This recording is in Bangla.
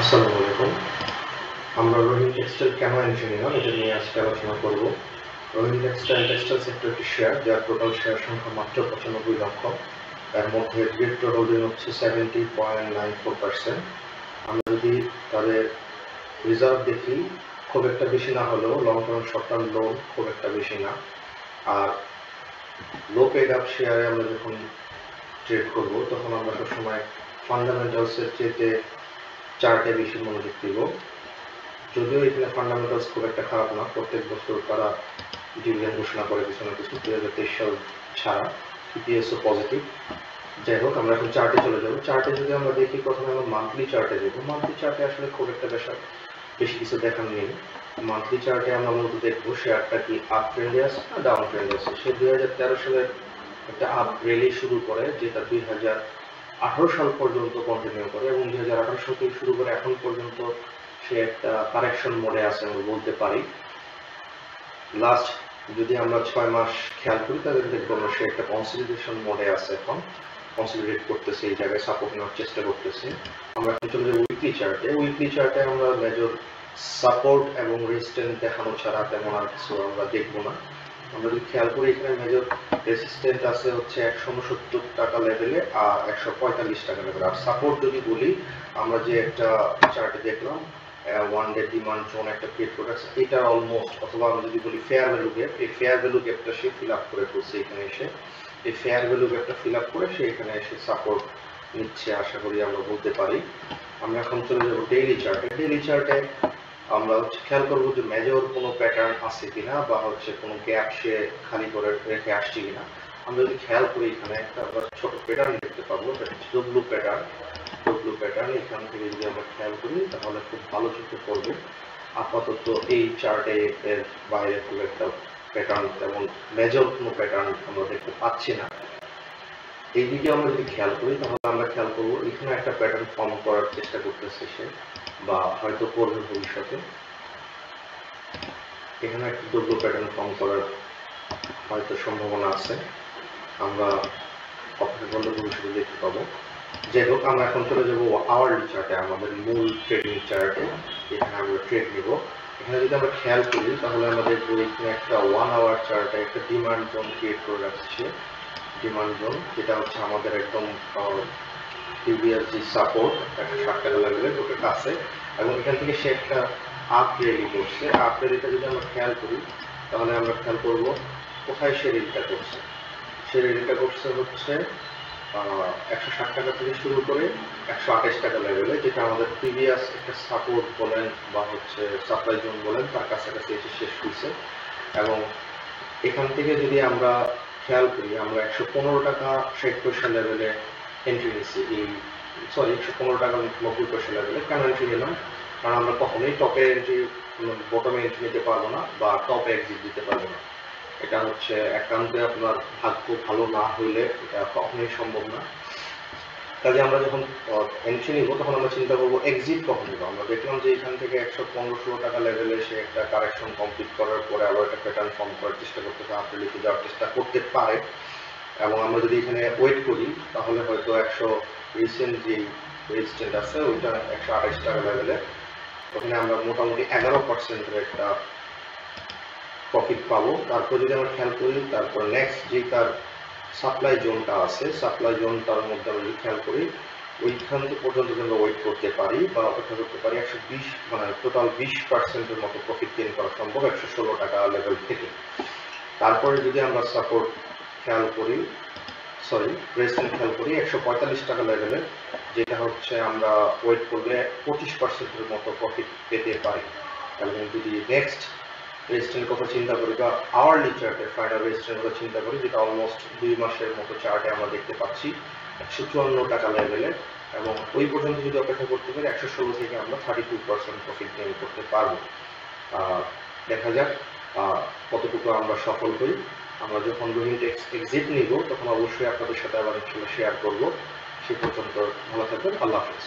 আসসালামু আলাইকুম। আমরা রোহিণী টেক্সটাইল কেন এন্ট্রি নিলাম এটা নিয়ে আজকে আলোচনা করব। রোহিণী টেক্সটাইল সেক্টর একটি শেয়ার, যার টোটাল শেয়ার সংখ্যা মাত্র 95 লক্ষ। এর মধ্যে ডিরেক্টর হোল্ডিং হচ্ছে 70.94%। আমরা যদি তাদের রিজার্ভ দেখি, খুব একটা বেশি না হলেও long term short term loan খুব একটা বেশি না। আর লো পেড আপ শেয়ারে আমরা যখন ট্রেড করব তখন আমরা সবসময় ফান্ডামেন্টালসের চেয়ে চার্টে বেশি মনোযোগ দিব। যদিও এখানে ফান্ডামেন্টালস খুব একটা খারাপ না, প্রত্যেক বছর তারা ডিভিডেন্ড ঘোষণা করে কিছু না কিছু, 2023 সাল ছাড়া ইপিএসও পজিটিভ। যাই হোক, আমরা এখন চার্টে চলে যাবো। চার্টে যদি আমরা দেখি, প্রথমে আমরা মান্থলি চার্টে যাবো। মান্থলি চার্টে আসলে খুব একটা বেশি কিছু দেখার নেই। মান্থলি চার্টে আমরা মূলত দেখবো শেয়ারটা কি আপ ট্রেন্ডে আছে না ডাউন ট্রেন্ডে আছে। সে 2013 সালের একটা আপ র্যালি শুরু করে, যেটা 2018 সাল পর্যন্ত কন্টিনিউ করে, এবং 2018 সাল থেকে শুরু করে এখন পর্যন্ত সে একটা কারেকশন মোডে আছে আমরা বলতে পারি। লাস্ট যদি আমরা 6 মাস খেয়াল করি, তাহলে দেখবো আমরা সে একটা কনসলিডেশন মোডে আছে, এখন কনসলিডেট করতেছে, এই জায়গায় সাপোর্ট নেওয়ার চেষ্টা করতেছে। আমরা এখন চলে যাবো উইকলি চার্টে। উইকলি চার্টে আমরা মেজর সাপোর্ট এবং রেজিস্ট্যান্স দেখানো ছাড়া তেমন আর কিছু আমরা দেখবো না। আমরা যদি খেয়াল করি, এখানে মেজর রেজিস্ট্যান্স আছে হচ্ছে 169 টাকা লেভেলে আর 145 টাকা লেভেলে। আর সাপোর্ট যদি বলি, আমরা যে একটা চার্টে দেখলাম ওয়ান ডে ডিমান্ড জোন একটা ক্রিয়েট করে আছে, এটা অলমোস্ট, অথবা আমরা যদি বলি ফেয়ার ভ্যালু গ্যাপ, এই ফেয়ার ভ্যালু গ্যাপটা সে ফিল আপ করে ফেলছে এখানে এসে। এই ফেয়ার ভ্যালু গ্যাপটা ফিল আপ করে সে এখানে এসে সাপোর্ট নিচ্ছে, আশা করি আমরা বলতে পারি। আমরা এখন চলে যাবো ডেইলি চার্টে। ডেইলি চার্টে আমরা খেয়াল করবো যে মেজর কোনো প্যাটার্ন আছে কিনা, বা কোনো গ্যাপ সে খালি করে রেখে আসছে কিনা। আমরা যদি খেয়াল করি, এখানে একটা আমরা ছোট প্যাটার্ন দেখতে পাবো, ডব্লু প্যাটার্ন। এখান থেকে যদি আমরা খেয়াল করি, তাহলে খুব ভালো চোখে পড়বে। আপাতত এই চার্টে এর বাইরে খুব একটা প্যাটার্ন, তেমন মেজর কোনো প্যাটার্ন আমরা দেখতে পাচ্ছি না। এইদিকে আমরা যদি খেয়াল করি, তাহলে আমরা খেয়াল করবো এখানে একটা প্যাটার্ন ফর্ম করার চেষ্টা করতেছে সে, বা হয়তো করবে ভবিষ্যতে। এখানে একটা ডব্লু প্যাটার্ন ফর্ম করার হয়তো সম্ভাবনা আছে, আমরা অপেক্ষা করলে ভবিষ্যতে দেখতে পাবো। যাই হোক, আমরা এখন চলে যাবো আওয়ারলি চার্টে, আমাদের মূল ট্রেডিং চার্টে। এখানে আমরা ট্রেড নিব। এখানে যদি আমরা খেয়াল করি, তাহলে আমরা দেখবো এখানে একটা 1 আওয়ার চার্টে একটা ডিমান্ড জোন ক্রিয়েট করে রাখছে। ডিমান্ড জোন, যেটা হচ্ছে আমাদের একদম প্রিভিয়াস যে সাপোর্ট 160 টাকা লেভেলের ওটার কাছে, এবং এখান থেকে সে একটা আপ র্যালি করছে। আপ র্যালিটা যদি আমরা খেয়াল করি, তাহলে আমরা খেয়াল করব কোথায় সে র্যালিটা করছে। সে র্যালিটা করছে হচ্ছে 160 টাকা থেকে শুরু করে 128 টাকা লেভেলে, যেটা আমাদের প্রিভিয়াস একটা সাপোর্ট বলেন বা সাপ্লাই জোন বলেন, তার কাছাকাছি এসে শেষ হয়েছে। এবং এখান থেকে যদি আমরা খেয়াল করি, আমরা 115 টাকা 60 পয়সা লেভেলে এন্ট্রি নিচ্ছি। 115 টাকা 90 পয়সা লেভেলে কেন এন্ট্রি নিলাম? কারণ আমরা কখনোই টপে এন্ট্রি, বটমে এন্ট্রি নিতে পারবো না, বা টপে এক্সিট দিতে পারবো না। এটা হচ্ছে একান্তে আপনার ভাগ্য ভালো না হইলে এটা কখনোই সম্ভব না। কাজে আমরা যখন এন্ট্রি নিব, তখন আমরা চিন্তা করবো এক্সিট কখন নিব। আমরা দেখলাম যে এখান থেকে 115-16 টাকা লেভেলে সে একটা কারেকশন কমপ্লিট করার পরে আবার একটা প্যাটার্ন ফর্ম করার চেষ্টা করতেছে, আপনি লিখে যাওয়ার চেষ্টা করতে পারে। এবং আমরা যদি এখানে ওয়েট করি, তাহলে হয়তো রিসেন্ট যে রেজিস্ট্যান্স আছে ওইটা 128 টাকা লেভেলে, ওখানে আমরা মোটামুটি 11% একটা প্রফিট পাবো। তারপর যদি আমরা খেয়াল করি, তারপর নেক্সট যে তার সাপ্লাই জোনটা আছে, সাপ্লাই জোনটার মধ্যে আমরা যদি খেয়াল করি, ওইখান পর্যন্ত আমরা ওয়েট করতে পারি বা অপেক্ষা করতে পারি। 120, মানে টোটাল 20%-এর মতো প্রফিট গেইন করা সম্ভব 116 টাকা লেভেল থেকে। তারপরে যদি আমরা সাপোর্ট খেয়াল করি, রেজিস্ট্যান্স খেয়াল করি 145 টাকা লেভেলে, যেটা হচ্ছে আমরা ওয়েট করলে 25%-এর মতো প্রফিট পেতে পারি। এবং যদি নেক্সট রেজিস্ট্যান্সের কথা চিন্তা করি, বা আওয়ারলি চার্টের ফাইনাল রেজিস্ট্যান্সের কথা চিন্তা করি, যেটা অলমোস্ট 2 মাসের মতো চার্টে আমরা দেখতে পাচ্ছি 154 টাকা লেভেলে, এবং ওই পর্যন্ত যদি অপেক্ষা করতে পারি 116 থেকে আমরা 32% প্রফিট গেইন করতে পারবো। দেখা যাক কতটুকু আমরা সফল হই। আমরা যখন রোহিণী এক্সিট নিব, তখন অবশ্যই আপনাদের সাথে আবার শেয়ার করবো। সে পর্যন্ত ভালো থাকবেন। আল্লাহ হাফেজ।